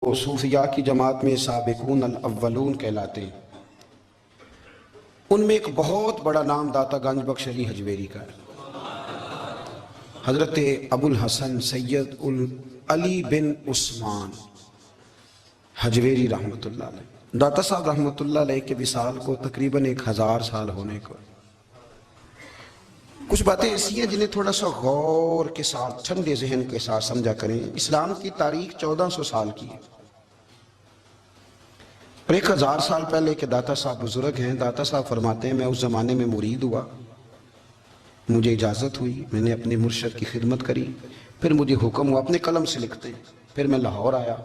وہ صوفیاء کی جماعت میں سابقون الاولون کہلاتے ہیں۔ ان میں ایک بہت بڑا نام داتا گنج بخش علی حجویری کا ہے۔ حضرت ابو الحسن سید علی بن عثمان حجویری رحمۃ اللہ علیہ، داتا صاحب رحمۃ اللہ علیہ کے وصال کو تقریباً 1000 سال ہونے کو۔ کچھ باتیں ایسی ہیں جنہیں تھوڑا سا غور کے ساتھ ٹھنڈے ذہن کے ساتھ سمجھا کریں۔ اسلام کی تاریخ 1400 سال کی ہے، اور 1000 سال پہلے کے داتا صاحب بزرگ ہیں۔ داتا صاحب فرماتے ہیں میں اس زمانے میں مرید ہوا، مجھے اجازت ہوئی، میں نے اپنے مرشد کی خدمت کری، پھر مجھے حکم ہوا، اپنے قلم سے لکھتے ہیں، پھر میں لاہور آیا۔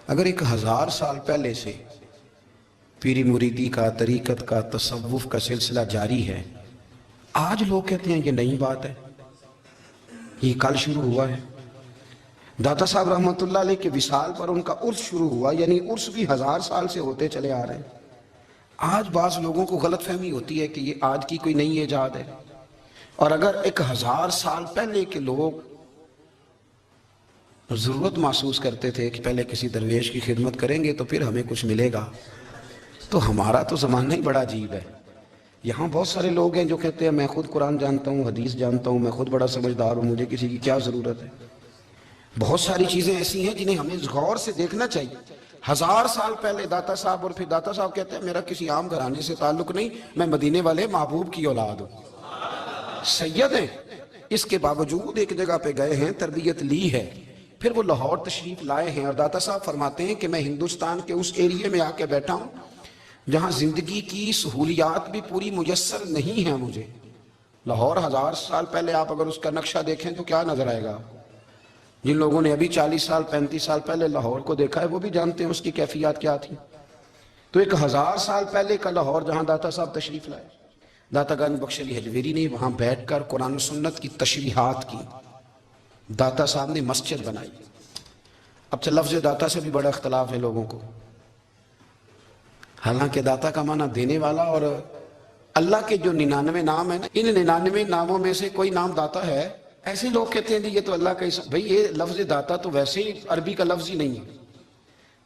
اگر 1000 سال پہلے سے پیری مریدی کا، طریقت کا، تصوف کا سلسلہ جاری ہے، آج لوگ کہتے ہیں یہ نئی بات ہے، یہ کل شروع ہوا ہے۔ داتا صاحب رحمۃ اللہ علیہ کے وصال پر ان کا عرس شروع ہوا، یعنی عرس بھی 1000 سال سے ہوتے چلے آ رہے ہیں۔ آج بعض لوگوں کو غلط فہمی ہوتی ہے کہ یہ آج کی کوئی نئی ایجاد ہے، اور اگر 1000 سال پہلے کے لوگ ضرورت محسوس کرتے تھے کہ پہلے کسی درویش کی خدمت کریں گے تو پھر ہمیں کچھ ملے گا، تو ہمارا تو زمانہ ہی بڑا عجیب ہے۔ یہاں بہت سارے لوگ ہیں جو کہتے ہیں میں خود قرآن جانتا ہوں، حدیث جانتا ہوں، میں خود بڑا سمجھدار ہوں، مجھے کسی کی کیا ضرورت ہے۔ بہت ساری چیزیں ایسی ہیں جنہیں ہمیں غور سے دیکھنا چاہیے۔ 1000 سال پہلے داتا صاحب، اور پھر داتا صاحب کہتے ہیں میرا کسی عام گھرانے سے تعلق نہیں، میں مدینے والے محبوب کی اولاد ہوں، سید ہیں۔ اس کے باوجود ایک جگہ پہ گئے ہیں، تربیت لی ہے، پھر وہ لاہور تشریف لائے ہیں، اور داتا صاحب فرماتے ہیں کہ میں ہندوستان کے اس ایریے میں آ کے بیٹھا ہوں جہاں زندگی کی سہولیات بھی پوری میسر نہیں ہیں مجھے۔ لاہور 1000 سال پہلے آپ اگر اس کا نقشہ دیکھیں تو کیا نظر آئے گا؟ جن لوگوں نے ابھی 40 سال 35 سال پہلے لاہور کو دیکھا ہے وہ بھی جانتے ہیں اس کی کیفیات کیا تھی۔ تو 1000 سال پہلے کا لاہور جہاں داتا صاحب تشریف لائے، داتا گنج بخش علی حجویری نے وہاں بیٹھ کر قرآن و سنت کی تشریحات کی۔ داتا صاحب نے مسجد بنائی۔ اب لفظ داتا سے بھی بڑا اختلاف ہے لوگوں کو، حالانکہ داتا کا معنی دینے والا، اور اللہ کے جو 99 نام ہیں نا، ان 99 ناموں میں سے کوئی نام داتا ہے؟ ایسے لوگ کہتے ہیں یہ تو اللہ کا بھئی یہ لفظ داتا تو ویسے ہی عربی کا لفظ ہی نہیں ہے۔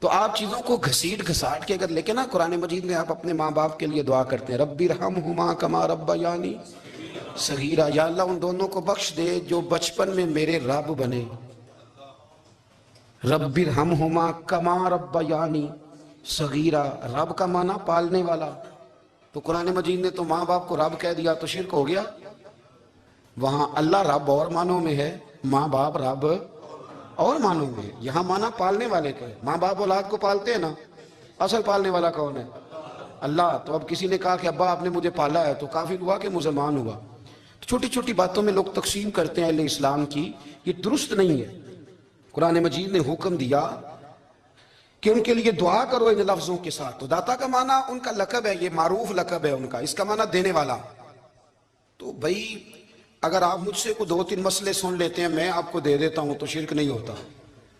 تو آپ چیزوں کو گھسیٹ گھساٹ کے اگر لیکن نا قرآن مجید میں آپ اپنے ماں باپ کے لیے دعا کرتے ہیں ربی ارحمہما کما ربیانی صغیرا، یا اللہ ان دونوں کو بخش دے جو بچپن میں میرے رب بنے۔ ربی ارحمہما کما ربیانی صغیرا، رب کا معنی پالنے والا، تو قرآن مجید نے تو ماں باپ کو رب کہہ دیا تو شرک ہو گیا۔ وہاں اللہ رب اور معنوں میں ہے، ماں باپ رب اور معنوں میں ہے، یہاں معنی پالنے والے کا ہے۔ ماں باپ اولاد کو پالتے ہیں نا، اصل پالنے والا کون ہے؟ اللہ۔ تو اب کسی نے کہا کہ ابا آپ نے مجھے پالا ہے، تو کافر ہوا کہ مسلمان ہوا؟ چھوٹی چھوٹی باتوں میں لوگ تقسیم کرتے ہیں اہل اسلام کی، یہ درست نہیں ہے۔ قرآن مجید نے حکم دیا کہ ان کے لیے دعا کرو ان لفظوں کے ساتھ۔ تو داتا کا معنی ان کا لقب ہے، یہ معروف لقب ہے ان کا، اس کا معنی دینے والا۔ تو بھئی اگر آپ مجھ سے کوئی 2-3 مسئلے سن لیتے ہیں، میں آپ کو دے دیتا ہوں تو شرک نہیں ہوتا۔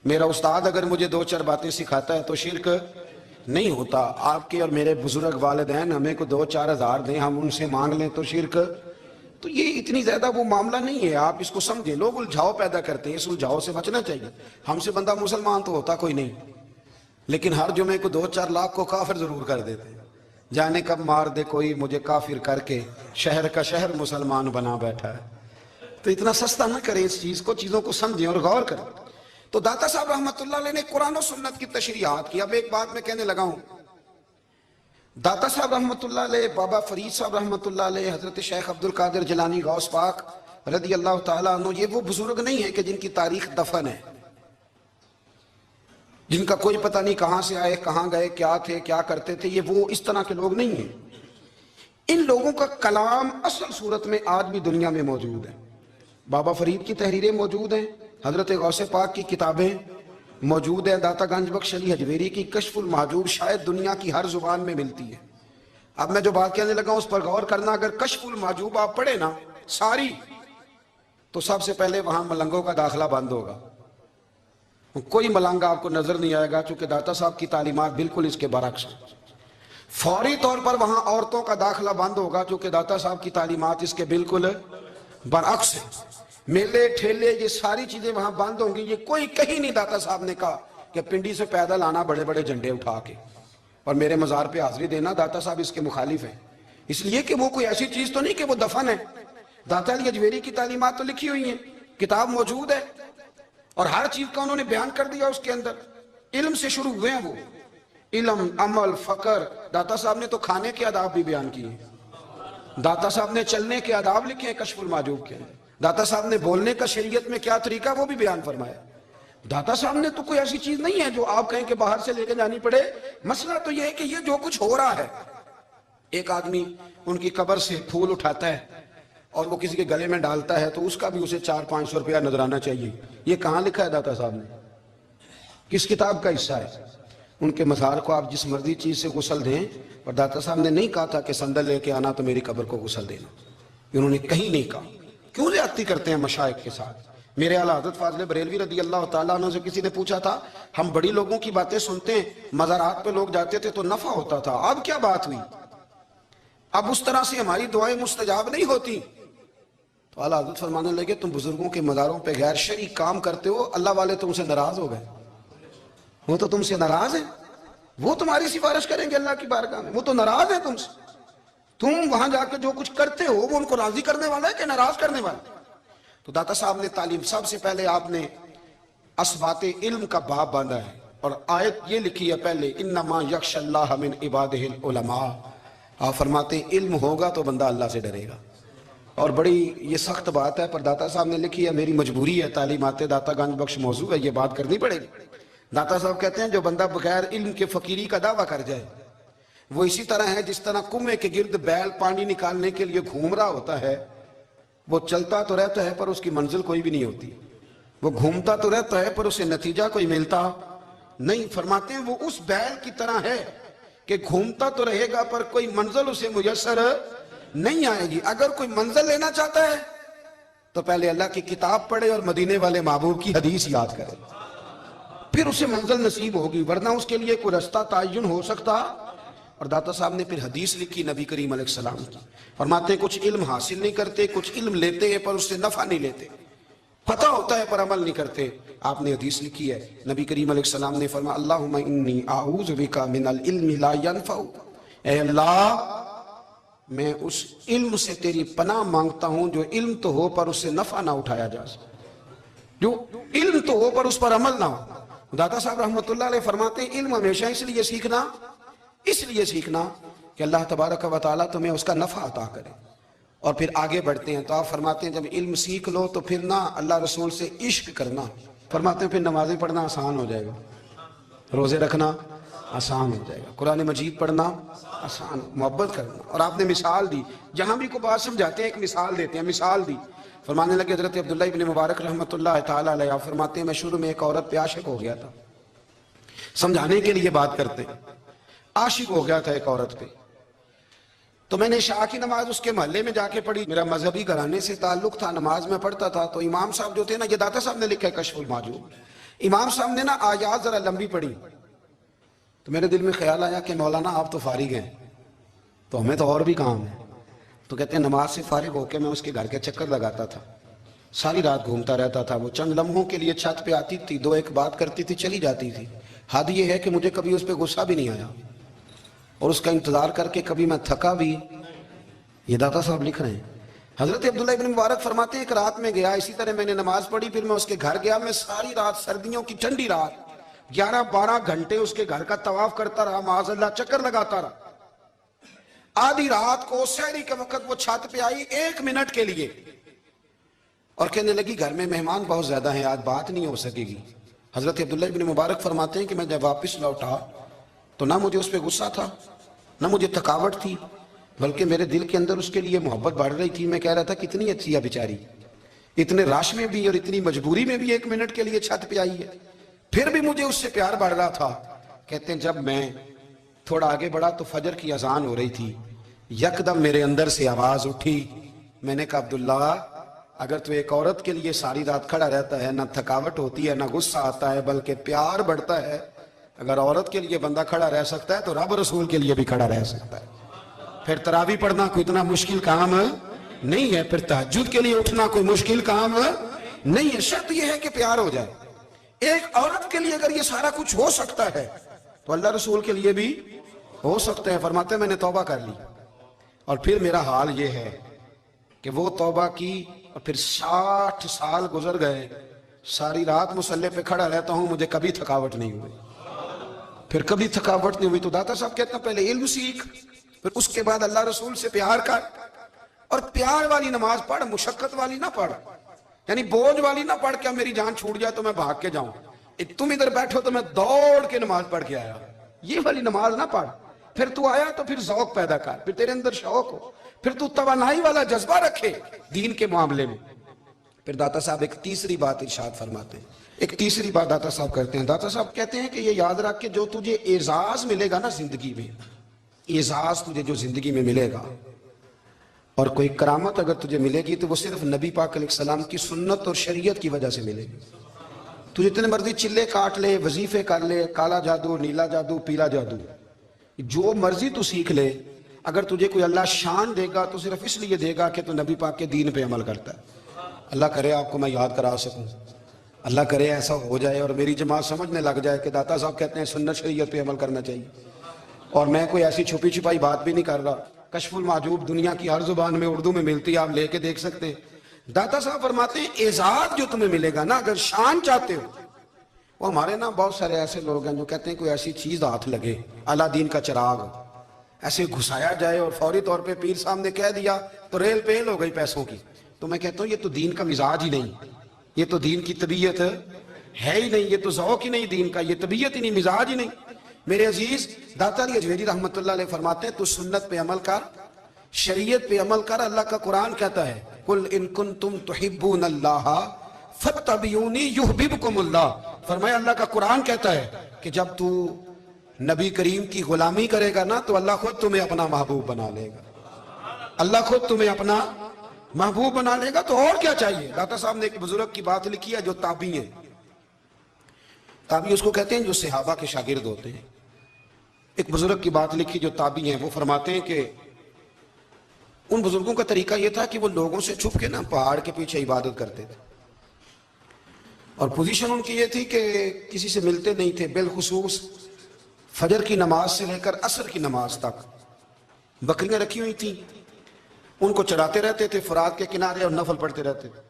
میرا استاد اگر مجھے 2-4 باتیں سکھاتا ہے تو شرک نہیں ہوتا۔ آپ کے اور میرے بزرگ والدین ہمیں کو 2-4 ہزار دیں، ہم ان سے مانگ لیں تو شرک، تو یہ اتنی زیادہ وہ معاملہ نہیں ہے۔ آپ اس کو سمجھیں، لوگ الجھاؤ پیدا کرتے ہیں، اس الجھاؤ سے بچنا چاہیے۔ ہم سے بندہ مسلمان تو ہوتا کوئی نہیں، لیکن ہر جمعے کو 2-4 لاکھ کو کافر ضرور کر دیتے ہیں۔ جانے کب مار دے کوئی مجھے کافر کر کے، شہر کا شہر مسلمان بنا بیٹھا ہے۔ تو اتنا سستا نہ کریں اس چیز کو، چیزوں کو سمجھیں اور غور کریں۔ تو داتا صاحب رحمۃ اللہ علیہ نے قرآن و سنت کی تشریحات کی۔ اب ایک بات میں کہنے لگا ہوں، داتا صاحب رحمۃ اللہ علیہ، بابا فرید صاحب رحمۃ اللہ علیہ، حضرت شیخ عبد القادر جیلانی غوث پاک رضی اللہ تعالیٰ عنہ، یہ وہ بزرگ نہیں ہیں کہ جن کی تاریخ دفن ہے، جن کا کوئی پتہ نہیں کہاں سے آئے، کہاں گئے، کیا تھے، کیا کرتے تھے، یہ وہ اس طرح کے لوگ نہیں ہیں۔ ان لوگوں کا کلام اصل صورت میں آج بھی دنیا میں موجود ہے۔ بابا فرید کی تحریریں موجود ہیں، حضرت غوث پاک کی کتابیں موجود ہیں، داتا گنج بخش علی حجویری کی کشف المحجوب شاید دنیا کی ہر زبان میں ملتی ہے۔ اب میں جو بات کہنے لگا ہوں اس پر غور کرنا، اگر کشف المحجوب آپ پڑھیں نا ساری، تو سب سے پہلے وہاں ملنگوں کا داخلہ بند ہوگا، کوئی ملنگا آپ کو نظر نہیں آئے گا، چونکہ داتا صاحب کی تعلیمات بالکل اس کے برعکس ہیں۔ فوری طور پر وہاں عورتوں کا داخلہ بند ہوگا، چونکہ داتا صاحب کی تعلیمات اس کے بالکل برعکس ہیں۔ میلے ٹھیلے یہ ساری چیزیں وہاں بند ہوں گی، یہ کوئی کہیں نہیں داتا صاحب نے کہا کہ پنڈی سے پیدل آنا بڑے بڑے جھنڈے اٹھا کے اور میرے مزار پہ حاضری دینا، داتا صاحب اس کے مخالف ہیں، اس لیے کہ وہ کوئی ایسی چیز تو نہیں کہ وہ دفن ہے۔ داتا علی اجمیری کی تعلیمات تو لکھی ہوئی ہیں، کتاب موجود ہے، اور ہر چیز کا انہوں نے بیان کر دیا اس کے اندر۔ علم سے شروع ہوئے ہیں وہ، علم، عمل، فقر۔ داتا صاحب نے تو کھانے کے آداب بھی بیان کیے، داتا صاحب نے چلنے کے آداب لکھے ہیں کشف المعجوب کے اندر، داتا صاحب نے بولنے کا شریعت میں کیا طریقہ وہ بھی بیان فرمایا۔ داتا صاحب نے تو کوئی ایسی چیز نہیں ہے جو آپ کہیں کہ باہر سے لے کے جانی پڑے۔ مسئلہ تو یہ ہے کہ یہ جو کچھ ہو رہا ہے، ایک آدمی ان کی قبر سے پھول اٹھاتا ہے اور وہ کسی کے گلے میں ڈالتا ہے تو اس کا بھی اسے 400-500 روپیہ نظرانہ چاہیے۔ یہ کہاں لکھا ہے داتا صاحب نے؟ کس کتاب کا حصہ ہے؟ ان کے مزار کو آپ جس مرضی چیز سے غسل دیں، اور داتا صاحب نے نہیں کہا تھا کہ سندل لے کے آنا تو میری قبر کو غسل دینا، انہوں نے کہیں نہیں کہا۔ کیوں زیادتی کرتے ہیں مشائخ کے ساتھ؟ میرے اعلیٰ حضرت فاضل بریلوی رضی اللہ تعالیٰ عنہ سے کسی نے پوچھا تھا، ہم بڑی لوگوں کی باتیں سنتے ہیں، مزارات پہ لوگ جاتے تھے تو نفع ہوتا تھا، اب کیا بات ہوئی؟ اب اس طرح سے ہماری دعائیں مستجاب نہیں ہوتی۔ تو اعلیٰ حضرت فرمانے لگے، تم بزرگوں کے مزاروں پہ غیر شرعی کام کرتے ہو، اللہ والے تم سے ناراض ہو گئے، وہ تو تم سے ناراض ہیں، وہ تمہاری سفارش کریں گے اللہ کی بارگاہ میں، وہ تو ناراض ہیں تم سے۔ تم وہاں جا کے جو کچھ کرتے ہو وہ ان کو راضی کرنے والا ہے کہ ناراض کرنے والا ہے؟ تو داتا صاحب نے تعلیم، سب سے پہلے آپ نے اسبات علم کا باب باندھا ہے، اور آیت یہ لکھی ہے پہلے، انما یخشی اللہ من عبادہ العلماء۔ آپ فرماتے ہیں علم ہوگا تو بندہ اللہ سے ڈرے گا، اور بڑی یہ سخت بات ہے، پر داتا صاحب نے لکھی ہے، میری مجبوری ہے، تعلیمات داتا گنج بخش موضوع ہے، یہ بات کرنی پڑے گی۔ داتا صاحب کہتے ہیں جو بندہ بغیر علم کے فقیری کا دعویٰ کر جائے وہ اسی طرح ہے جس طرح کنویں کے گرد بیل پانی نکالنے کے لیے گھوم رہا ہوتا ہے، وہ چلتا تو رہتا ہے پر اس کی منزل کوئی بھی نہیں ہوتی، وہ گھومتا تو رہتا ہے پر اسے نتیجہ کوئی ملتا نہیں۔ فرماتے ہیں وہ اس بیل کی طرح ہے کہ گھومتا تو رہے گا پر کوئی منزل اسے میسر نہیں آئے گی۔ اگر کوئی منزل لینا چاہتا ہے تو پہلے اللہ کی کتاب پڑھے اور مدینے والے محبوب کی حدیث یاد کرے، پھر اسے منزل نصیب ہوگی، ورنہ اس کے لیے کوئی رستہ تعین ہو سکتا۔ اور داتا صاحب نے پھر حدیث لکھی نبی کریم علیہ السلام کی، فرماتے ہیں کچھ علم حاصل نہیں کرتے، کچھ علم لیتے ہیں پر اس سے نفع نہیں لیتے، پتہ ہوتا ہے پر عمل نہیں کرتے۔ آپ نے حدیث لکھی ہے، نبی کریم علیہ السلام نے فرمایا اللہم انی اعوذ بک من العلم لا ینفع، اے اللہ میں اس علم سے تیری پناہ مانگتا ہوں جو علم تو ہو پر اس سے نفع نہ اٹھایا جا سکے، جو علم تو ہو پر اس پر عمل نہ ہو۔ داتا صاحب رحمۃ اللہ علیہ فرماتے ہیں علم ہمیشہ اس لیے سیکھنا کہ اللہ تبارک و تعالیٰ تمہیں اس کا نفع عطا کرے، اور پھر آگے بڑھتے ہیں تو آپ فرماتے ہیں جب علم سیکھ لو تو پھر نہ اللہ رسول سے عشق کرنا، فرماتے ہیں پھر نمازیں پڑھنا آسان ہو جائے گا، روزے رکھنا آسان ہو جائے گا، قرآن مجید پڑھنا آسان، محبت کرنا۔ اور آپ نے مثال دی، جہاں بھی کوئی بات سمجھاتے ہیں ایک مثال دیتے ہیں، مثال دی، فرمانے لگے حضرت عبداللہ ابن مبارک رحمۃ اللہ تعالیٰ علیہ، آپ فرماتے ہیں میں شروع میں ایک عورت پہ عاشق ہو گیا تھا، سمجھانے کے لیے بات کرتے ہیں، عاشق ہو گیا تھا ایک عورت پہ، تو میں نے عشاء کی نماز اس کے محلے میں جا کے پڑھی، میرا مذہبی گھرانے سے تعلق تھا، نماز میں پڑھتا تھا، تو امام صاحب جو تھے نا، یہ داتا صاحب نے لکھا ہے کشف المعجوب، امام صاحب نے نا آیات ذرا لمبی پڑھی، تو میرے دل میں خیال آیا کہ مولانا آپ تو فارغ ہیں تو ہمیں تو اور بھی کام ہے، تو کہتے ہیں نماز سے فارغ ہو کے میں اس کے گھر کے چکر لگاتا تھا، ساری رات گھومتا رہتا تھا، وہ چند لمحوں کے لیے چھت پہ آتی تھی، دو ایک بات کرتی تھی، چلی جاتی تھی، حد یہ ہے کہ مجھے کبھی اس پہ غصہ بھی نہیں آیا، اور اس کا انتظار کر کے کبھی میں تھکا بھی۔ یہ داتا صاحب لکھ رہے ہیں۔ حضرت عبداللہ ابن مبارک فرماتے ہیں ایک رات میں گیا، اسی طرح میں نے نماز پڑھی، پھر میں اس کے گھر گیا، میں ساری رات، سردیوں کی ٹھنڈی رات، 11-12 گھنٹے اس کے گھر کا طواف کرتا رہا، معاذ اللہ چکر لگاتا رہا۔ آدھی رات کو سحری کے وقت وہ چھت پہ آئی 1 منٹ کے لیے اور کہنے لگی گھر میں مہمان بہت زیادہ ہیں، آج بات نہیں ہو سکے گی۔ حضرت عبداللہ ابن مبارک فرماتے ہیں کہ میں جب واپس لوٹا تو نہ مجھے اس پہ غصہ تھا، نہ مجھے تھکاوٹ تھی، بلکہ میرے دل کے اندر اس کے لیے محبت بڑھ رہی تھی۔ میں کہہ رہا تھا کتنی اچھی ہے بیچاری، اتنے رش میں بھی اور اتنی مجبوری میں بھی 1 منٹ کے لیے چھت پہ آئی ہے، پھر بھی مجھے اس سے پیار بڑھ رہا تھا۔ کہتے ہیں جب میں تھوڑا آگے بڑھا تو فجر کی اذان ہو رہی تھی، یکدم میرے اندر سے آواز اٹھی، میں نے کہا عبداللہ اگر تو ایک عورت کے لیے ساری رات کھڑا رہتا ہے، نہ تھکاوٹ ہوتی ہے، نہ غصہ آتا ہے، بلکہ پیار بڑھتا ہے، اگر عورت کے لیے بندہ کھڑا رہ سکتا ہے تو رب رسول کے لیے بھی کھڑا رہ سکتا ہے۔ پھر تراویح پڑھنا کوئی اتنا مشکل کام نہیں ہے، پھر تہجد کے لیے اٹھنا کوئی مشکل کام نہیں ہے، شرط یہ ہے کہ پیار ہو جائے۔ ایک عورت کے لیے اگر یہ سارا کچھ ہو سکتا ہے تو اللہ رسول کے لیے بھی ہو سکتا ہے. فرماتے ہیں میں نے توبہ کر لی اور پھر میرا حال یہ ہے کہ وہ توبہ کی اور پھر 60 سال گزر گئے, ساری رات مصلی پہ کھڑا رہتا ہوں, مجھے کبھی تھکاوٹ نہیں ہوئی. پھر کبھی تھکاوٹ نہیں ہوئی. تو داتا صاحب کہتے ہیں پہلے علم سیکھ, پھر اس کے بعد اللہ رسول سے پیار کر, اور پیار والی نماز پڑھ, مشقت والی نہ پڑھ, یعنی بوجھ والی نہ پڑھ کہ میری جان چھوٹ جائے تو میں بھاگ کے جاؤں, تم ادھر بیٹھو تو میں دوڑ کے نماز پڑھ کے آیا, یہ والی نماز نہ پڑھ. پھر تو آیا تو پھر ذوق پیدا کر, پھر تیرے اندر شوق ہو, پھر تو توانائی والا جذبہ رکھے دین کے معاملے میں. پھر داتا صاحب ایک تیسری بات ارشاد فرماتے ہیں, ایک تیسری بات داتا صاحب کرتے ہیں. داتا صاحب کہتے ہیں کہ یہ یاد رکھ کہ جو تجھے اعزاز ملے گا نا زندگی میں, اعزاز تجھے جو زندگی میں ملے گا اور کوئی کرامت اگر تجھے ملے گی تو وہ صرف نبی پاک علیہ السلام کی سنت اور شریعت کی وجہ سے ملے گی. تو جتنے مرضی چلے کاٹ لے, وظیفے کر لے, کالا جادو, نیلا جادو, پیلا جادو, جو مرضی تو سیکھ لے, اگر تجھے کوئی اللہ شان دے گا تو صرف اس لیے دے گا کہ تو نبی پاک کے دین پہ عمل کرتا ہے. اللہ کرے آپ کو میں یاد کرا سکوں, اللہ کرے ایسا ہو جائے اور میری جماعت سمجھنے لگ جائے کہ داتا صاحب کہتے ہیں سنت شریعت پہ عمل کرنا چاہیے, اور میں کوئی ایسی چھپی چھپائی بات بھی نہیں کر رہا. کشف المعجوب دنیا کی ہر زبان میں اردو میں ملتی ہے, آپ لے کے دیکھ سکتے ہیں. داتا صاحب فرماتے ہیں اعزاز جو تمہیں ملے گا نا, اگر شان چاہتے ہو, وہ ہمارے نا بہت سارے ایسے لوگ ہیں جو کہتے ہیں کوئی ایسی چیز ہاتھ لگے, اعلیٰ دین کا چراغ ایسے گھسایا جائے اور فوری طور پہ پیر صاحب نے کہہ دیا تو ریل پیل ہو گئی پیسوں کی. تو میں کہتا ہوں یہ تو دین کا مزاج ہی نہیں, یہ تو دین کی طبیعت ہے ہی نہیں, یہ تو ذوق ہی نہیں دین کا, یہ طبیعت ہی نہیں, مزاج ہی نہیں. میرے عزیز داتا علی اجمیری رحمت اللہ علیہ فرماتے ہیں تو سنت پہ عمل کر, شریعت پہ عمل کر. اللہ کا قرآن کہتا ہے قل ان کنتم تحبون اللہ فاتبعونی یحببکم اللہ. فرمایا اللہ کا قرآن کہتا ہے کہ جب تو نبی کریم کی غلامی کرے گا نا تو اللہ خود تمہیں اپنا محبوب بنا لے گا, اللہ خود تمہیں اپنا محبوب بنا لے گا. تو اور کیا چاہیے. داتا صاحب نے ایک بزرگ کی بات لکھی ہے جو تابعی ہیں, تابعی اس کو کہتے ہیں جو صحابہ کے شاگرد ہوتے ہیں. ایک بزرگ کی بات لکھی جو تابعی ہیں, وہ فرماتے ہیں کہ ان بزرگوں کا طریقہ یہ تھا کہ وہ لوگوں سے چھپ کے نا پہاڑ کے پیچھے عبادت کرتے تھے, اور پوزیشن ان کی یہ تھی کہ کسی سے ملتے نہیں تھے, بالخصوص فجر کی نماز سے لے کر عصر کی نماز تک بکریاں رکھی ہوئی تھیں, ان کو چراتے رہتے تھے فرات کے کنارے اور نفل پڑھتے رہتے تھے.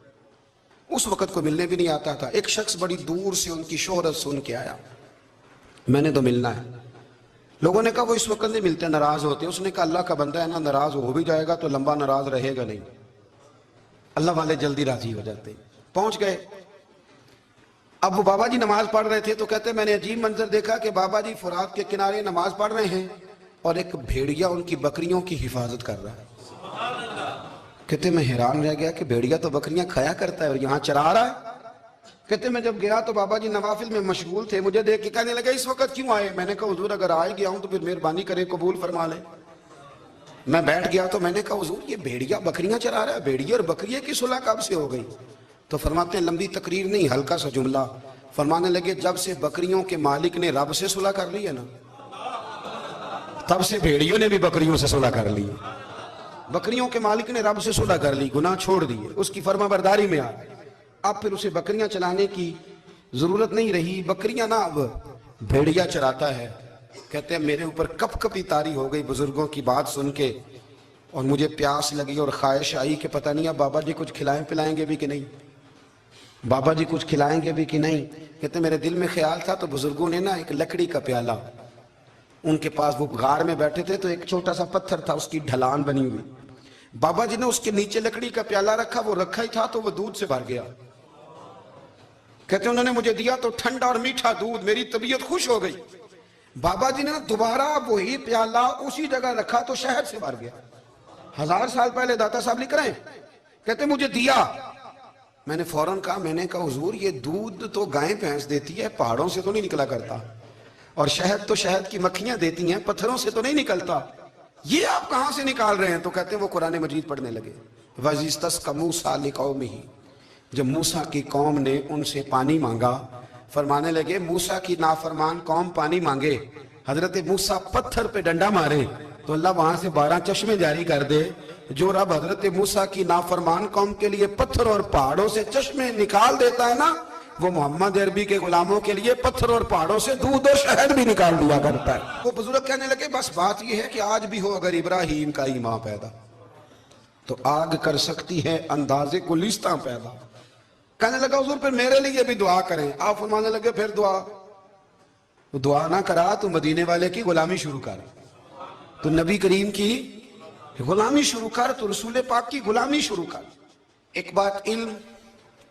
اس وقت کو ملنے بھی نہیں آتا تھا. ایک شخص بڑی دور سے ان کی شہرت سن کے آیا, میں نے تو ملنا ہے. لوگوں نے کہا وہ اس وقت نہیں ملتے, ناراض ہوتے. اس نے کہا اللہ کا بندہ ہے نا, ناراض ہو بھی جائے گا تو لمبا ناراض رہے گا نہیں, اللہ والے جلدی راضی ہو جاتے. پہنچ گئے. اب وہ بابا جی نماز پڑھ رہے تھے تو کہتے میں نے عجیب منظر دیکھا کہ بابا جی فرات کے کنارے نماز پڑھ رہے ہیں اور ایک بھیڑیا ان کی بکریوں کی حفاظت کر رہا ہے. کہتے میں حیران رہ گیا کہ بھیڑیا تو بکریاں کھایا کرتا ہے اور یہاں چرا رہا ہے. کہتے میں جب گیا تو بابا جی نوافل میں مشغول تھے, مجھے دیکھ کے کہنے لگے اس وقت کیوں آئے. میں نے کہا حضور اگر آئے گیا ہوں تو پھر مہربانی کرے قبول فرما لے. میں بیٹھ گیا تو میں نے کہا حضور یہ بھیڑیا بکریاں چرا رہا ہے, بھیڑیا اور بکریے کی صلح کب سے ہو گئی. تو فرماتے ہیں لمبی تقریر نہیں, ہلکا سا جملہ. فرمانے لگے جب سے بکریوں کے مالک نے رب سے صلح کر لی ہے نا, تب سے بھیڑیوں نے بھی بکریوں سے صلح کر لی. بکریوں کے مالک نے رب سے صلح کر لی, گناہ چھوڑ دیے, اس کی فرما برداری میں آ. اب پھر اسے بکریاں چلانے کی ضرورت نہیں رہی, بکریاں نہ اب بھیڑیا چراتا ہے. کہتے ہیں میرے اوپر کپ کپی طاری ہو گئی بزرگوں کی بات سن کے, اور مجھے پیاس لگی اور خواہش آئی کہ پتہ نہیں اب بابا جی کچھ کھلائیں پلائیں گے بھی کہ نہیں, بابا جی کچھ کھلائیں گے بھی کہ نہیں. کہتے میرے دل میں خیال تھا تو بزرگوں نے نا ایک لکڑی کا پیالہ, ان کے پاس وہ غار میں بیٹھے تھے تو ایک چھوٹا سا پتھر تھا, اس کی ڈھلان بنی ہوئی. بابا جی نے اس کے نیچے لکڑی کا پیالہ رکھا, وہ رکھا ہی تھا تو وہ دودھ سے بھر گیا. کہتے انہوں نے مجھے دیا تو ٹھنڈا اور میٹھا دودھ, میری طبیعت خوش ہو گئی. بابا جی نے دوبارہ وہی پیالہ اسی جگہ رکھا تو شہد سے بھر گیا. 1000 سال پہلے داتا صاحب لکھ رہے ہیں. کہتے مجھے دیا, میں نے فوراً کہا, میں نے کہا حضور یہ دودھ تو گائیں بھینس دیتی ہے, پہاڑوں سے تو نہیں نکلا کرتا, اور شہد تو شہد کی مکھیاں دیتی ہیں, پتھروں سے تو نہیں نکلتا, یہ آپ کہاں سے نکال رہے ہیں. تو کہتے ہیں وہ قرآن مجید پڑھنے لگے. وَإِذِ اسْتَسْقَىٰ مُوسَىٰ لِقَوْمِهِ, جب موسیٰ کی قوم نے ان سے پانی مانگا, فرمانے لگے موسیٰ کی نافرمان قوم پانی مانگے, حضرت موسیٰ پتھر پہ ڈنڈا مارے تو اللہ وہاں سے 12 چشمے جاری کر دے. جو رب حضرت موسیٰ کی نافرمان قوم کے لیے پتھر اور پہاڑوں سے چشمے نکال دیتا ہے نا, وہ محمد عربی کے غلاموں کے لیے پتھر اور پہاڑوں سے دودھ اور شہد بھی نکال دیا کرتا ہے۔ وہ بزرگ کہنے لگے بس بات یہ ہے کہ آج بھی ہو اگر ابراہیم کا ایمان پیدا تو آگ کر سکتی ہے اندازے گلستاں پیدا۔ کہنے لگا حضور پھر میرے لیے بھی دعا کریں۔ آپ فرمانے لگے پھر دعا نہ کرا تو مدینے والے کی غلامی شروع کر، تو نبی کریم کی غلامی شروع کر، تو رسول پاک کی غلامی شروع کر۔ ایک بات علم،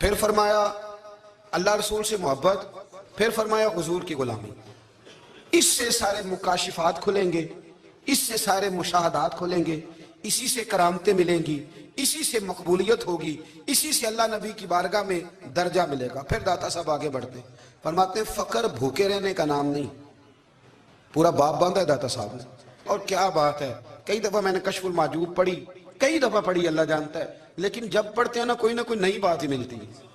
پھر فرمایا اللہ رسول سے محبت، پھر فرمایا حضور کی غلامی۔ اس سے سارے مکاشفات کھلیں گے، اس سے سارے مشاہدات کھلیں گے، اسی سے کرامتیں ملیں گی، اسی سے مقبولیت ہوگی، اسی سے اللہ نبی کی بارگاہ میں درجہ ملے گا۔ پھر داتا صاحب آگے بڑھتے فرماتے فقر بھوکے رہنے کا نام نہیں، پورا باب باندھا ہے داتا صاحب نے۔ اور کیا بات ہے، کئی دفعہ میں نے کشف المحجوب پڑھی، کئی دفعہ پڑھی، اللہ جانتا ہے، لیکن جب پڑھتے ہیں نا کوئی نئی بات ہی ملتی ہے۔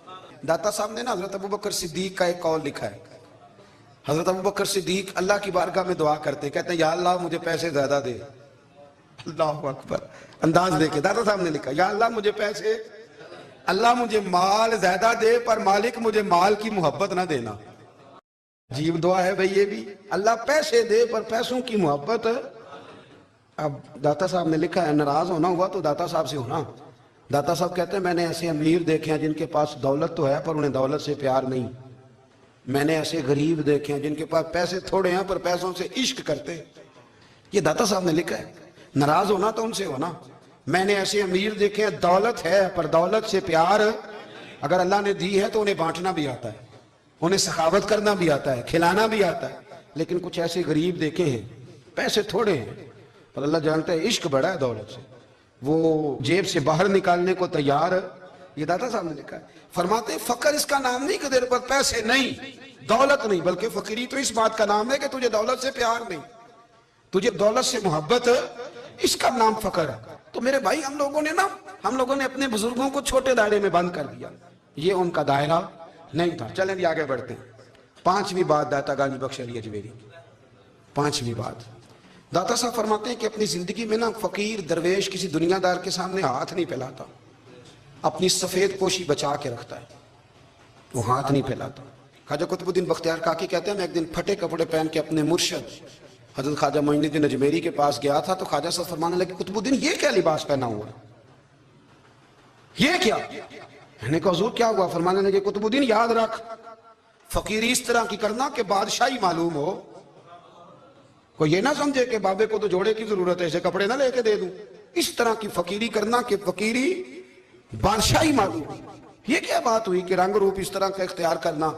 داتا صاحب نے نا حضرت ابوبکر صدیق کا ایک قول لکھا ہے۔ حضرت ابوبکر صدیق اللہ کی بارگاہ میں دعا کرتے، کہتے ہیں یا اللہ مجھے پیسے زیادہ دے۔ اللہ اکبر، انداز دیکھے داتا صاحب نے لکھا یا اللہ مجھے پیسے، اللہ مجھے مال زیادہ دے پر مالک مجھے مال کی محبت نہ دینا۔ عجیب دعا ہے بھئی یہ بھی، اللہ پیسے دے پر پیسوں کی محبت۔ اب داتا صاحب نے لکھا ہے ناراض ہونا ہوا تو داتا صاحب سے ہونا۔ داتا صاحب کہتے ہیں میں نے ایسے امیر دیکھے ہیں جن کے پاس دولت تو ہے پر انہیں دولت سے پیار نہیں، میں نے ایسے غریب دیکھے ہیں جن کے پاس پیسے تھوڑے ہیں پر پیسوں سے عشق کرتے۔ یہ داتا صاحب نے لکھا ہے، ناراض ہونا تو ان سے ہونا۔ میں نے ایسے امیر دیکھے ہیں دولت ہے پر دولت سے پیار اگر اللہ نے دی ہے تو انہیں بانٹنا بھی آتا ہے، انہیں سخاوت کرنا بھی آتا ہے، کھلانا بھی آتا ہے، لیکن کچھ ایسے غریب دیکھے ہیں پیسے تھوڑے ہیں پر اللہ جانتا ہے عشق بڑا ہے دولت سے، وہ جیب سے باہر نکالنے کو تیار۔ یہ داتا صاحب نے لکھا ہے، فرماتے ہیں فقر اس کا نام نہیں کہ تیرے پر پیسے نہیں، دولت نہیں، بلکہ فقیری تو اس بات کا نام ہے کہ تجھے دولت سے پیار نہیں، تجھے دولت سے محبت، اس کا نام فقر ہے۔ تو میرے بھائی ہم لوگوں نے اپنے بزرگوں کو چھوٹے دائرے میں بند کر دیا، یہ ان کا دائرہ نہیں تھا۔ چلیں بھی آگے بڑھتے ہیں۔ پانچویں بات داتا گانجی بخش علی اجمیری، پانچویں بات داتا صاحب فرماتے ہیں کہ اپنی زندگی میں نا فقیر درویش کسی دنیا دار کے سامنے ہاتھ نہیں پھیلاتا، اپنی سفید پوشی بچا کے رکھتا ہے، وہ ہاتھ نہیں پھیلاتا۔ خواجہ قطب الدین بختیار کاکی کہتے ہیں میں ایک دن پھٹے کپڑے پہن کے اپنے مرشد حضرت خواجہ معین الدین اجمیری کے پاس گیا تھا تو خواجہ صاحب فرمانے لگے قطب الدین یہ کیا لباس پہنا ہوا ہے، یہ کیا؟ میں نے کہا حضور کیا ہوا؟ فرمانے لگے قطب الدین یاد رکھ فقیری اس طرح کی کرنا کہ بادشاہی معلوم ہو، کوئی یہ نہ سمجھے کہ بابے کو تو جوڑے کی ضرورت ہے اسے کپڑے نہ لے کے دے دوں، اس طرح کی فقیری کرنا کہ فقیری بادشاہی معلوم ہو۔ یہ کیا بات ہوئی کہ رنگ روپ اس طرح کا اختیار کرنا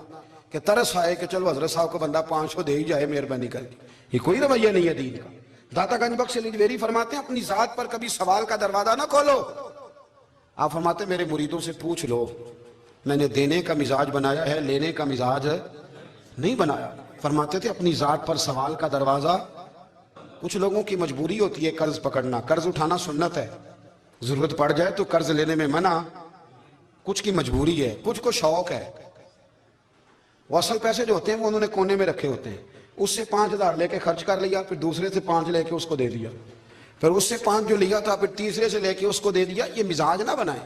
کہ ترس آئے کہ چلو حضرت صاحب کو بندہ 500 دے ہی جائے مہربانی کر کے، یہ کوئی رویہ نہیں ہے دین کا۔ داتا گنج بخش علی اجمیری فرماتے ہیں اپنی ذات پر کبھی سوال کا دروازہ نہ کھولو۔ آپ فرماتے ہیں میرے مریدوں سے پوچھ لو، میں نے دینے کا مزاج بنایا ہے، لینے کا مزاج نہیں بنایا۔ فرماتے تھے اپنی ذات پر سوال کا دروازہ، کچھ لوگوں کی مجبوری ہوتی ہے قرض پکڑنا، قرض اٹھانا سنت ہے، ضرورت پڑ جائے تو قرض لینے میں منع، کچھ کی مجبوری ہے، کچھ کو شوق ہے، وہ اصل پیسے جو ہوتے ہیں وہ انہوں نے کونے میں رکھے ہوتے ہیں، اس سے 5,000 لے کے خرچ کر لیا، پھر دوسرے سے 5 لے کے اس کو دے دیا، پھر اس سے 5 جو لیا تھا پھر تیسرے سے لے کے اس کو دے دیا۔ یہ مزاج نہ بنائے،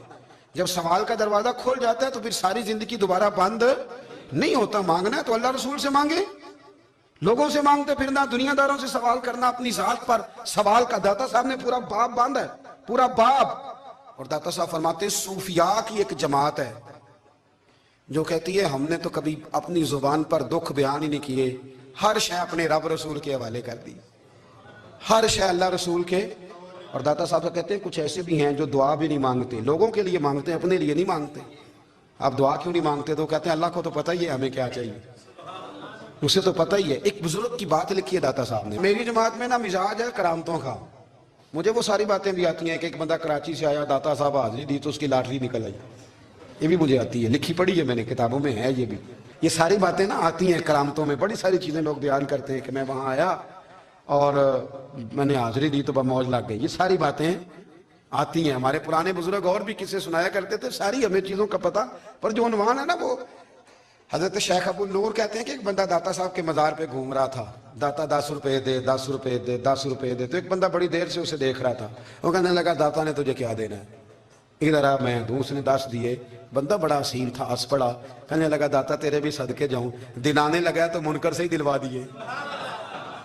جب سوال کا دروازہ کھول جاتا ہے تو پھر ساری زندگی دوبارہ بند نہیں ہوتا۔ مانگنا ہے تو اللہ رسول سے مانگے، لوگوں سے مانگتے پھرنا، دنیا داروں سے سوال کرنا، اپنی ذات پر سوال کا داتا صاحب نے پورا باب باندھا ہے، پورا باب۔ اور داتا صاحب فرماتے ہیں صوفیاء کی ایک جماعت ہے جو کہتی ہے ہم نے تو کبھی اپنی زبان پر دکھ بیان ہی نہیں کیے، ہر شے اپنے رب رسول کے حوالے کر دی، ہر شے اللہ رسول کے۔ اور داتا صاحب کہتے ہیں کچھ ایسے بھی ہیں جو دعا بھی نہیں مانگتے، لوگوں کے لیے مانگتے ہیں، اپنے لیے نہیں مانگتے۔ آپ دعا کیوں نہیں مانگتے؟ تو کہتے ہیں اللہ کو تو پتہ ہی ہے ہمیں کیا چاہیے، اسے تو پتہ ہی ہے۔ ایک بزرگ کی بات لکھی ہے داتا صاحب نے، میری جماعت میں نا مزاج ہے کرامتوں کا، مجھے وہ ساری باتیں بھی آتی ہیں کہ ایک بندہ کراچی سے آیا، داتا صاحب حاضری دی تو اس کی لاٹری نکل آئی، یہ بھی مجھے آتی ہے، لکھی پڑھی ہے میں نے، کتابوں میں ہے یہ بھی۔ یہ ساری باتیں نا آتی ہیں کرامتوں میں، بڑی ساری چیزیں لوگ بیان کرتے ہیں کہ میں وہاں آیا اور میں نے حاضری دی تو موج لگ گئی، یہ ساری باتیں آتی ہیں۔ ہمارے پرانے بزرگ اور بھی قصے سنایا کرتے تھے، ساری ہمیں چیزوں کا پتہ، پر جو عنوان ہے نا وہ حضرت شیخ ابو النور کہتے ہیں کہ ایک بندہ داتا صاحب کے مزار پہ گھوم رہا تھا، داتا 10 روپے دے، 10 روپے دے، 10 روپے دے، تو ایک بندہ بڑی دیر سے اسے دیکھ رہا تھا، وہ کہنے لگا داتا نے تجھے کیا دینا ہے، ادھر آ، میں دوں۔ اس نے 10 دیے، بندہ بڑا اصیل تھا، ہنس پڑا، کہنے لگا داتا تیرے بھی صدقے جاؤں، دلانے لگا تو منکر سے ہی دلوا دیے،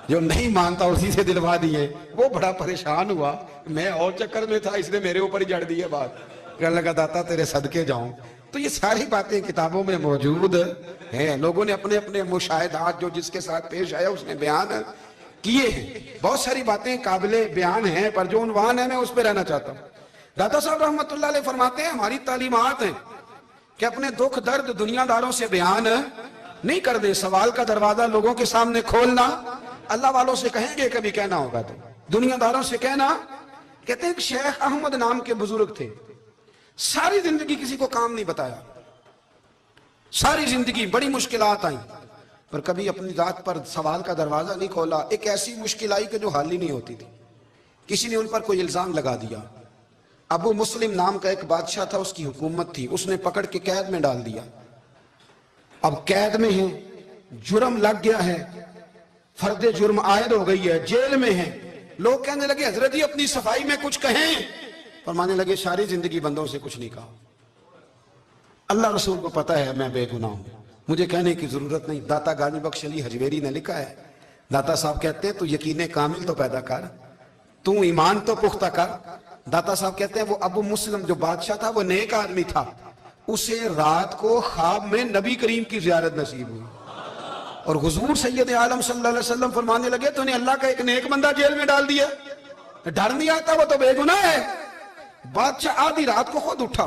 جو نہیں مانتا اسی سے دلوا دیے۔ وہ بڑا پریشان ہوا، میں اور چکر میں تھا، اس نے میرے اوپر ہی جڑ دی ہے بات، کہنے لگا داتا تیرے صدقے جاؤں۔ تو یہ ساری باتیں کتابوں میں موجود ہیں، لوگوں نے اپنے اپنے مشاہدات جو جس کے ساتھ پیش آیا اس نے بیان کیے ہیں۔ بہت ساری باتیں قابل بیان ہیں، پر جو عنوان ہے میں اس پہ رہنا چاہتا ہوں۔ داتا صاحب رحمت اللہ علیہ فرماتے ہیں ہماری تعلیمات ہیں کہ اپنے دکھ درد دنیا داروں سے بیان نہیں کر دے، سوال کا دروازہ لوگوں کے سامنے کھولنا اللہ والوں سے کہیں گے، کبھی کہنا ہوگا تو دنیا داروں سے کہنا۔ کہتے ہیں کہ شیخ احمد نام کے بزرگ تھے، ساری زندگی کسی کو کام نہیں بتایا، ساری زندگی بڑی مشکلات آئیں، پر کبھی اپنی ذات پر سوال کا دروازہ نہیں کھولا۔ ایک ایسی مشکل آئی کہ جو حل ہی نہیں ہوتی تھی، کسی نے ان پر کوئی الزام لگا دیا۔ ابو مسلم نام کا ایک بادشاہ تھا، اس کی حکومت تھی، اس نے پکڑ کے قید میں ڈال دیا۔ اب قید میں ہیں، جرم لگ گیا ہے، فرد جرم عائد ہو گئی ہے، جیل میں ہیں۔ لوگ کہنے لگے حضرت جی اپنی صفائی میں کچھ کہیں، فرمانے لگے ساری زندگی بندوں سے کچھ نہیں کہا، اللہ رسول کو پتہ ہے میں بے گناہ ہوں، مجھے کہنے کی ضرورت نہیں۔ داتا غانی بخش علی حجویری نے لکھا ہے، داتا صاحب کہتے ہیں تو یقین کامل تو پیدا کر، تو ایمان تو پختہ کر۔ داتا صاحب کہتے ہیں وہ ابو مسلم جو بادشاہ تھا وہ نیک آدمی تھا، اسے رات کو خواب میں نبی کریم کی زیارت نصیب ہوئی، اور حضور سید عالم صلی اللہ علیہ وسلم فرمانے لگے تو نے اللہ کا ایک نیک بندہ جیل میں ڈال دیا، ڈر نہیں آتا، وہ تو بے گناہ ہے۔ بادشاہ آدھی رات کو خود اٹھا،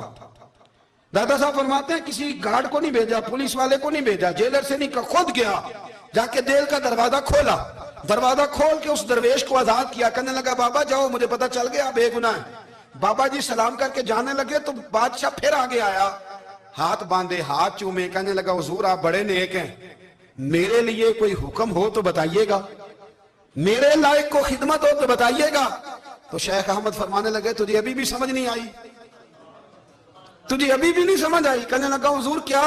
دادا صاحب فرماتے ہیں کسی گارڈ کو نہیں بھیجا، پولیس والے کو نہیں بھیجا، جیلر سے نہیں، خود گیا، جا کے جیل کا دروازہ کھولا، دروازہ کھول کے اس درویش کو آزاد کیا، کہنے لگا بابا جاؤ مجھے پتہ چل گیا بے گناہ ہے۔ بابا جی سلام کر کے جانے لگے تو بادشاہ پھر آگے آیا، ہاتھ باندھے، ہاتھ چومے، کہنے لگا حضور آپ بڑے نیک ہیں، میرے لیے کوئی حکم ہو تو بتائیے گا، میرے لائق کو خدمت ہو تو بتائیے گا۔ تو شیخ احمد فرمانے لگے تجھے ابھی بھی سمجھ نہیں آئی، تجھے ابھی بھی نہیں سمجھ آئی؟ کہنے لگا حضور کیا؟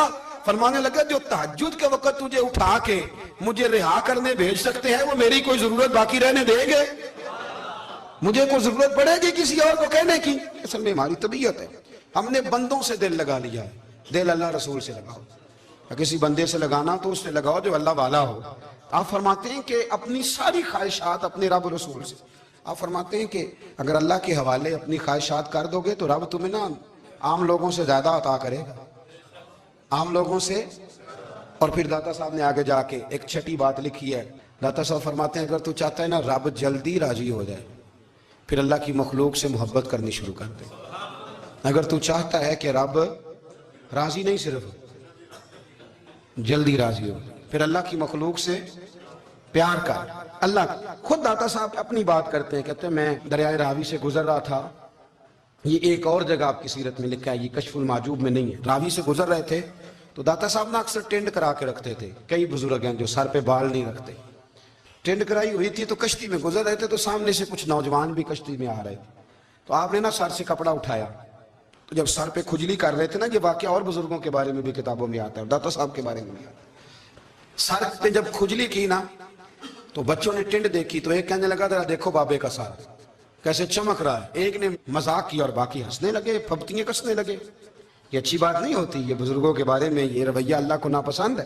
فرمانے لگا جو تہجد کے وقت تجھے اٹھا کے مجھے رہا کرنے بھیج سکتے ہیں وہ میری کوئی ضرورت باقی رہنے دیں گے؟ مجھے کوئی ضرورت پڑے گی کسی اور کو کہنے کی؟ اصل میں ہماری طبیعت ہے، ہم نے بندوں سے دل لگا لیا ہے، دل اللہ رسول سے لگاؤ، کسی بندے سے لگانا تو اس سے لگاؤ جو اللہ والا ہو۔ آپ فرماتے ہیں کہ اپنی ساری خواہشات اپنے رب رسول سے، آپ فرماتے ہیں کہ اگر اللہ کے حوالے اپنی خواہشات کر دو گے تو رب تمہیں نا عام لوگوں سے زیادہ عطا کرے گا، عام لوگوں سے۔ اور پھر داتا صاحب نے آگے جا کے ایک چھٹی بات لکھی ہے، داتا صاحب فرماتے ہیں اگر تو چاہتا ہے نا رب جلدی راضی ہو جائے پھر اللہ کی مخلوق سے محبت کرنی شروع کر دے۔ اگر تو چاہتا ہے کہ رب راضی نہیں صرف جلدی راضی ہو پھر اللہ کی مخلوق سے پیار کر۔ اللہ خود داتا صاحب اپنی بات کرتے ہیں، کہتے ہیں میں دریائے راوی سے گزر رہا تھا، یہ ایک اور جگہ آپ کی سیرت میں لکھا ہے، یہ کشف المعجوب میں نہیں ہے، راوی سے گزر رہے تھے تو داتا صاحب نے اکثر ٹینڈ کرا کے رکھتے تھے، کئی بزرگ ہیں جو سر پہ بال نہیں رکھتے، ٹینڈ کرائی ہوئی تھی تو کشتی میں گزر رہے تھے تو سامنے سے کچھ نوجوان بھی کشتی میں آ رہے تھے، تو آپ نے نا سر سے کپڑا اٹھایا، تو جب سر پہ کھجلی کر رہے تھے نا، یہ واقعہ اور بزرگوں کے بارے میں بھی کتابوں میں آتا ہے، داتا صاحب کے بارے میں بھی آتا ہے، سر پہ جب کھجلی کی نا تو بچوں نے ٹینڈ دیکھی تو ایک کہنے لگا ذرا دیکھو بابے کا سر کیسے چمک رہا ہے، ایک نے مذاق کیا اور باقی ہنسنے لگے، پھپتیاں کسنے لگے۔ یہ اچھی بات نہیں ہوتی، یہ بزرگوں کے بارے میں یہ رویہ اللہ کو ناپسند ہے۔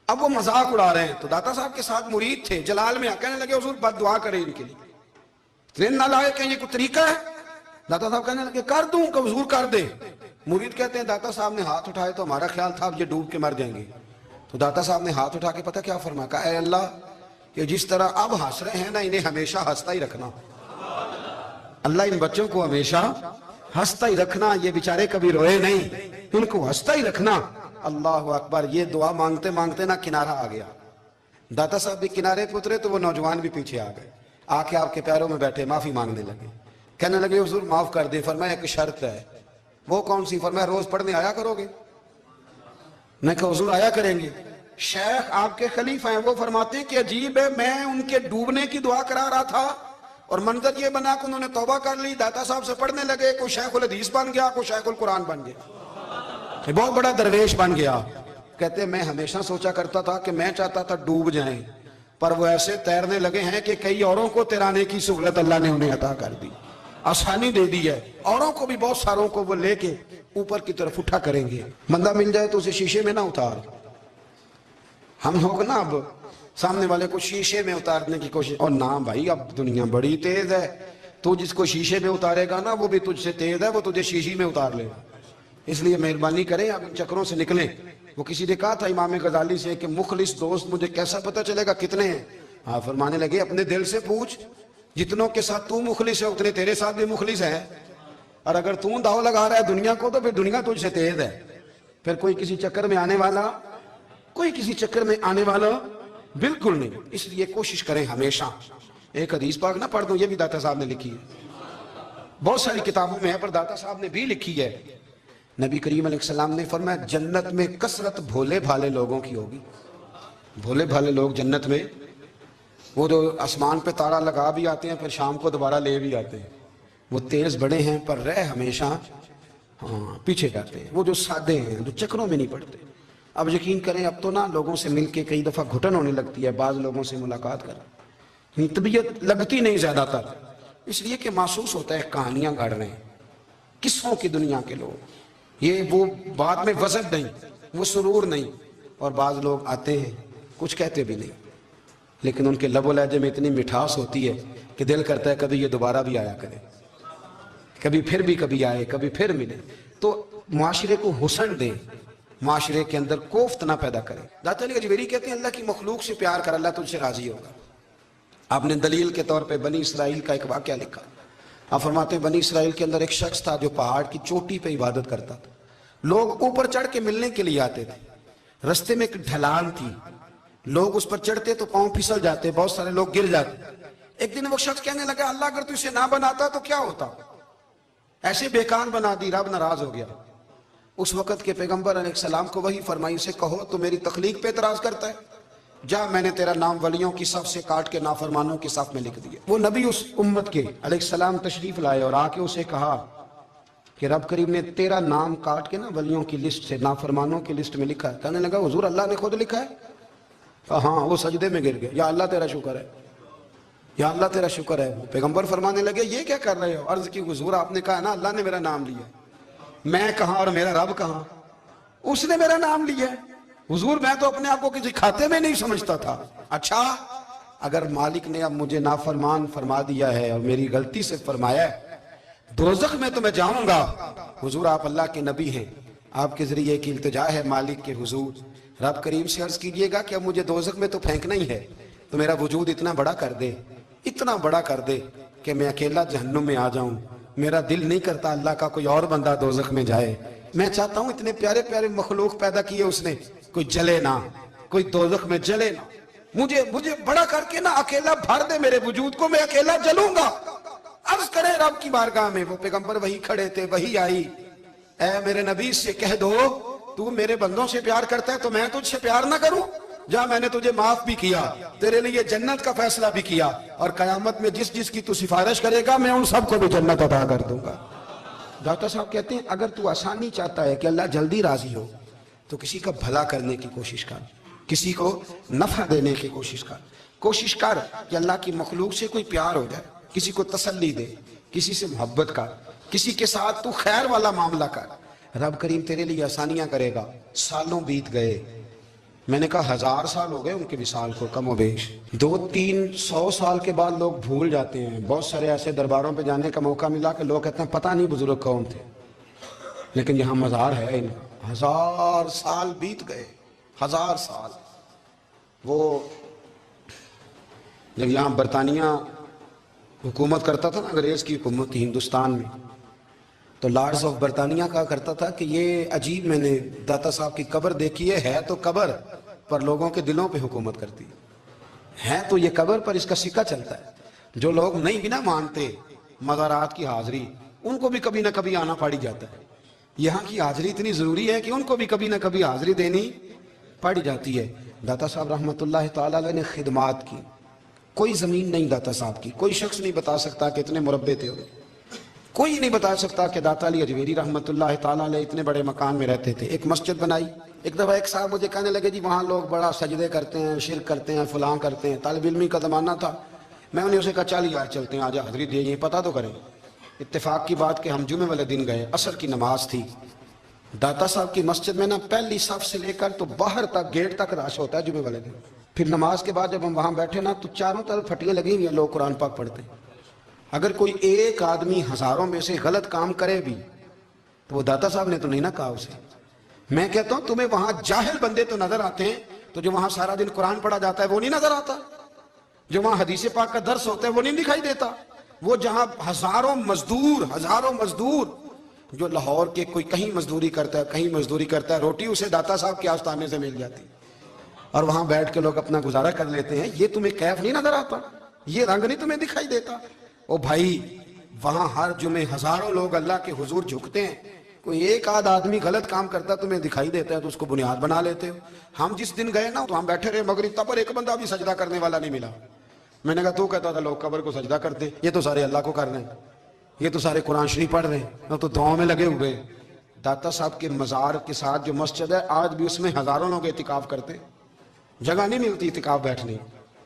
اب وہ مذاق اڑا رہے ہیں تو داتا صاحب کے ساتھ مرید تھے جلال میں، کہنے لگے حضور بد دعا کریں ان کے لیے، اتنے نالائق ہیں، یہ کوئی طریقہ ہے؟ داتا صاحب کہنے لگے کر دوں کہ حضور کر دے۔ مرید کہتے ہیں داتا صاحب نے ہاتھ اٹھائے تو ہمارا خیال تھا اب یہ ڈوب کے مر جائیں گے، تو داتا صاحب نے ہاتھ اٹھا کے پتہ کیا فرمایا، کہا اے اللہ یہ جس طرح اب ہنس رہے ہیں نا انہیں ہمیشہ ہنستا ہی رکھنا، اللہ ان بچوں کو ہمیشہ ہنستا ہی رکھنا، یہ بیچارے کبھی روئے نہیں، ان کو ہنستا ہی رکھنا۔ اللہ اکبر، یہ دعا مانگتے مانگتے نا کنارہ آ گیا، داتا صاحب بھی کنارے پہ اترے تو وہ نوجوان بھی پیچھے آ گئے، آ کے آپ کے پیروں میں بیٹھے معافی مانگنے لگے، کہنے لگے حضور معاف کر دے۔ فرمایا ایک شرط ہے، وہ کون سی؟ فرمایا روز پڑھنے آیا کرو گے؟ میں کہا حضور آیا کریں گے۔ شیخ آپ کے خلیفہ ہیں، وہ فرماتے ہیں کہ عجیب ہے، میں ان کے ڈوبنے کی دعا کرا رہا تھا اور منظر یہ بنا کہ انہوں نے توبہ کر لی، داتا صاحب سے پڑھنے لگے، کوئی شیخ الحدیث بن گیا، کوئی شیخ القرآن بن گیا، بہت بڑا درویش بن گیا۔ کہتے ہیں میں ہمیشہ سوچا کرتا تھا کہ میں چاہتا تھا ڈوب جائیں، پر وہ ایسے تیرنے لگے ہیں کہ کئی اوروں کو تیرانے کی سہولت اللہ نے انہیں عطا کر دی۔ آسانی دے دی ہے، اوروں کو بھی بہت ساروں کو وہ لے کے اوپر کی طرف اٹھا کریں گے۔ بندہ مل جائے تو اسے شیشے میں نہ اتار۔ ہم لوگ نا اب سامنے والے کو شیشے میں اتارنے کی کوشش، اور نہ بھائی اب دنیا بڑی تیز ہے، تو جس کو شیشے میں اتارے گا نا وہ بھی تجھ سے تیز ہے، وہ تجھے شیشی میں اتار لے گا۔ اس لیے مہربانی کریں اب ان چکروں سے نکلیں۔ وہ کسی نے کہا تھا امام غزالی سے کہ مخلص دوست مجھے کیسا پتہ چلے گا کتنے ہیں؟ آپ فرمانے لگے اپنے دل سے پوچھ، جتنوں کے ساتھ تو مخلص ہے اتنے تیرے ساتھ بھی مخلص ہے، اور اگر تو داؤ لگا رہا ہے دنیا کو تو پھر دنیا تجھ سے تیز ہے۔ پھر کوئی کسی چکر میں آنے والا بالکل نہیں۔ اس لیے کوشش کریں ہمیشہ۔ ایک حدیث پاک نہ پڑھ دوں، یہ بھی داتا صاحب نے لکھی ہے، بہت ساری کتابوں میں ہے پر داتا صاحب نے بھی لکھی ہے۔ نبی کریم علیہ السلام نے فرمایا جنت میں کثرت بھولے بھالے لوگوں کی ہوگی۔ بھولے بھالے لوگ جنت میں، وہ جو آسمان پہ تارا لگا بھی آتے ہیں پھر شام کو دوبارہ لے بھی آتے ہیں، وہ تیز بڑے ہیں پر رہ ہمیشہ پیچھے جاتے ہیں۔ وہ جو سادے ہیں، جو چکروں میں نہیں پڑتے۔ اب یقین کریں اب تو نا لوگوں سے مل کے کئی دفعہ گھٹن ہونے لگتی ہے، بعض لوگوں سے ملاقات کر طبیعت لگتی نہیں زیادہ تر، اس لیے کہ محسوس ہوتا ہے کہانیاں گڑھ رہے ہیں، قصوں کی دنیا کے لوگ، یہ وہ بعد میں وزن نہیں، وہ سرور نہیں۔ اور بعض لوگ آتے ہیں کچھ کہتے بھی نہیں، لیکن ان کے لب و لہجے میں اتنی مٹھاس ہوتی ہے کہ دل کرتا ہے کبھی یہ دوبارہ بھی آیا کرے، کبھی آئے، کبھی پھر ملے۔ تو معاشرے کو حسن دیں، معاشرے کے اندر کوفت نہ پیدا کریں۔ داتا علی اجویری کہتے ہیں اللہ کی مخلوق سے پیار کر، اللہ تجھ سے راضی ہوگا۔ آپ نے دلیل کے طور پہ بنی اسرائیل کا ایک واقعہ لکھا۔ آپ فرماتے ہیں بنی اسرائیل کے اندر ایک شخص تھا جو پہاڑ کی چوٹی پہ عبادت کرتا تھا، لوگ اوپر چڑھ کے ملنے کے لیے آتے تھے، رستے میں ایک ڈھلان تھی، لوگ اس پر چڑھتے تو پاؤں پھسل جاتے، بہت سارے لوگ گر جاتے۔ ایک دن وہ شخص کہنے لگا اللہ اگر تو اسے نہ بناتا تو کیا ہوتا، ایسے بیکار بنا دی، رب ناراض ہو گیا۔ اس وقت کے پیغمبر علیہ السلام کو وہی فرمائی سے کہو تو میری تخلیق پہ اعتراض کرتا ہے، جا میں نے تیرا نام ولیوں کی صف سے کاٹ کے نافرمانوں کی صف میں لکھ دیا۔ وہ نبی اس امت کے علیہ السلام تشریف لائے اور آ کے اسے کہا کہ رب کریم نے تیرا نام کاٹ کے نا ولیوں کی لسٹ سے نافرمانوں کی لسٹ میں لکھا ہے۔ کہنے لگا حضور اللہ نے خود لکھا ہے؟ ہاں۔ وہ سجدے میں گر گئے، یا اللہ تیرا شکر ہے، یا اللہ تیرا شکر ہے۔ پیغمبر فرمانے لگے یہ کیا کر رہے ہو؟ عرض کی حضور آپ نے کہا نا اللہ نے میرا نام لیا، میں کہاں اور میرا رب کہاں؟ اس نے میرا نام لیا ہے حضور، میں تو اپنے آپ کو کسی کھاتے میں نہیں سمجھتا تھا۔ اچھا اگر مالک نے اب مجھے نافرمان فرما دیا ہے اور میری غلطی سے فرمایا ہے دوزخ میں تو میں جاؤں گا۔ حضور آپ اللہ کے نبی ہیں، آپ کے ذریعے کی التجا ہے مالک کے حضور، رب کریم سے عرض کیجئے گا کہ اب مجھے دوزخ میں تو پھینکنا ہی ہے، تو میرا وجود اتنا بڑا کر دے، اتنا بڑا کر دے کہ میں اکیلا جہنم میں آ جاؤں۔ میرا دل نہیں کرتا اللہ کا کوئی اور بندہ دوزخ میں جائے، میں چاہتا ہوں اتنے پیارے پیارے مخلوق پیدا کیے اس نے، کوئی جلے نہ، کوئی دوزخ میں جلے نہ، مجھے بڑا کر کے نہ اکیلا بھر دے میرے وجود کو، میں اکیلا جلوں گا۔ عرض کرے رب کی بارگاہ میں، وہ پیغمبر وہی کھڑے تھے، وہی آئی، اے میرے نبی سے کہہ دو تو میرے بندوں سے پیار کرتا ہے تو میں تجھ سے پیار نہ کروں؟ جا میں نے تجھے معاف بھی کیا، تیرے لیے جنت کا فیصلہ بھی کیا، اور قیامت میں جس کی تو سفارش کرے گا میں ان سب کو بھی جنت عطا کر دوں گا۔ داتا صاحب کہتے ہیں اگر تو آسانی چاہتا ہے کہ اللہ جلدی راضی ہو تو کسی کا بھلا کرنے کی کوشش کر، کسی کو نفع دینے کی کوشش کر کہ اللہ کی مخلوق سے کوئی پیار ہو جائے، کسی کو تسلی دے، کسی سے محبت کر، کسی کے ساتھ تو خیر والا معاملہ کر، رب کریم تیرے لیے آسانیاں کرے گا۔ سالوں بیت گئے، میں نے کہا 1000 سال ہو گئے ان کے وصال کو کم و بیش، 200-300 سال کے بعد لوگ بھول جاتے ہیں۔ بہت سارے ایسے درباروں پہ جانے کا موقع ملا کہ لوگ کہتے ہیں پتہ نہیں بزرگ کون تھے، لیکن یہاں مزار ہے ان 1000 سال بیت گئے، 1000 سال۔ وہ جب یہاں برطانیہ حکومت کرتا تھا نا، انگریز کی حکومت تھی ہندوستان میں، تو لارڈز آف برطانیہ کہا کرتا تھا کہ یہ عجیب، میں نے داتا صاحب کی قبر دیکھی ہے تو قبر پر لوگوں کے دلوں پہ حکومت کرتی ہے تو یہ قبر پر اس کا سکہ چلتا ہے۔ جو لوگ نہیں بھی نہ مانتے مزارات کی حاضری، ان کو بھی کبھی نہ کبھی آنا پڑ جاتا ہے۔ یہاں کی حاضری اتنی ضروری ہے کہ ان کو بھی کبھی نہ کبھی حاضری دینی پڑ جاتی ہے۔ داتا صاحب رحمۃ اللہ تعالیٰ علیہ نے خدمات کی، کوئی زمین نہیں داتا صاحب کی، کوئی شخص نہیں بتا سکتا کہ اتنے مربع تھے، کوئی نہیں بتا سکتا کہ داتا علی اجویری رحمۃ اللہ تعالیٰ علیہ اتنے بڑے مکان میں رہتے تھے۔ ایک مسجد بنائی، ایک دفعہ ایک صاحب مجھے کہنے لگے جی وہاں لوگ بڑا سجدے کرتے ہیں، شرک کرتے ہیں، فلاں کرتے ہیں، طالب علمی کا زمانہ تھا، میں انہیں اسے کہا چل یار چلتے ہیں، آجا حضری دے، یہ پتہ تو کریں اتفاق کی بات کہ ہم جمعے والے دن گئے، عصر کی نماز تھی، داتا صاحب کی مسجد میں نا پہلی صف سے لے کر تو باہر تک گیٹ تک رش ہوتا ہے جمعے والے دن۔ پھر نماز کے بعد جب ہم وہاں بیٹھے نا تو چاروں طرف پھٹیاں لگی ہوئی ہیں، لوگ قرآن پاک پڑھتے ہیں۔ اگر کوئی ایک آدمی ہزاروں میں سے غلط کام کرے بھی تو وہ داتا صاحب نے تو نہیں نہ کہا اسے۔ میں کہتا ہوں تمہیں وہاں جاہل بندے تو نظر آتے ہیں، تو جو وہاں سارا دن قرآن پڑھا جاتا ہے وہ نہیں نظر آتا؟ جو وہاں حدیث پاک کا درس ہوتا ہے وہ نہیں دکھائی دیتا؟ وہ جہاں ہزاروں مزدور جو لاہور کے کوئی کہیں مزدوری کرتا ہے روٹی اسے داتا صاحب کے آستانے سے مل جاتی، اور وہاں بیٹھ کے لوگ اپنا گزارا کر لیتے ہیں۔ یہ تمہیں کیف نہیں نظر آتا؟ یہ رنگ نہیں تمہیں دکھائی دیتا؟ او بھائی، وہاں ہر جمعے ہزاروں لوگ اللہ کے حضور جھکتے ہیں، کوئی ایک آدھ آدمی غلط کام کرتا تمہیں دکھائی دیتا ہے تو اس کو بنیاد بنا لیتے ہو۔ ہم جس دن گئے نا تو ہم بیٹھے رہے مغرب تک، پر ایک بندہ بھی سجدہ کرنے والا نہیں ملا۔ میں نے کہا تو کہتا تھا لوگ قبر کو سجدہ کرتے، یہ تو سارے اللہ کو کر رہے ہیں، یہ تو سارے قرآن شریف پڑھ رہے ہیں، تو دعاؤں میں لگے ہوئے۔ داتا صاحب کے مزار کے ساتھ جو مسجد ہے آج بھی اس میں ہزاروں لوگ اعتکاف کرتے، جگہ نہیں ملتی اعتکاف بیٹھنے۔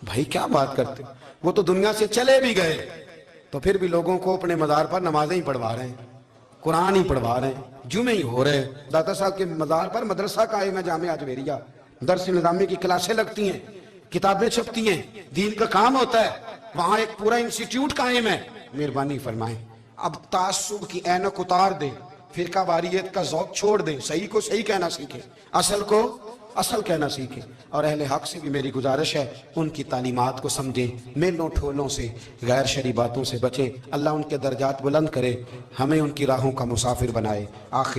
بھائی کیا بات کرتے، وہ تو دنیا سے چلے بھی گئے تو پھر بھی لوگوں کو اپنے مزار پر نمازیں ہی پڑھوا رہے ہیں، قرآن ہی پڑھوا رہے ہیں، جمعے ہی ہو رہے ہیں۔ داتا صاحب کے مزار پر مدرسہ قائم ہے، جامعہ اجمیریہ، درس نظامی کی کلاسیں لگتی ہیں، کتابیں چھپتی ہیں، دین کا کام ہوتا ہے، وہاں ایک پورا انسٹیٹیوٹ قائم ہے۔ مہربانی فرمائیں اب تعصب کی اینک اتار دیں، فرقہ واریت کا ذوق چھوڑ دیں، صحیح کو صحیح کہنا سیکھیں، اصل کو اصل کہنا سیکھیں، اور اہل حق سے بھی میری گزارش ہے ان کی تعلیمات کو سمجھیں، میلوں ٹھولوں سے، غیر شرعی باتوں سے بچیں۔ اللہ ان کے درجات بلند کرے، ہمیں ان کی راہوں کا مسافر بنائے۔ آخر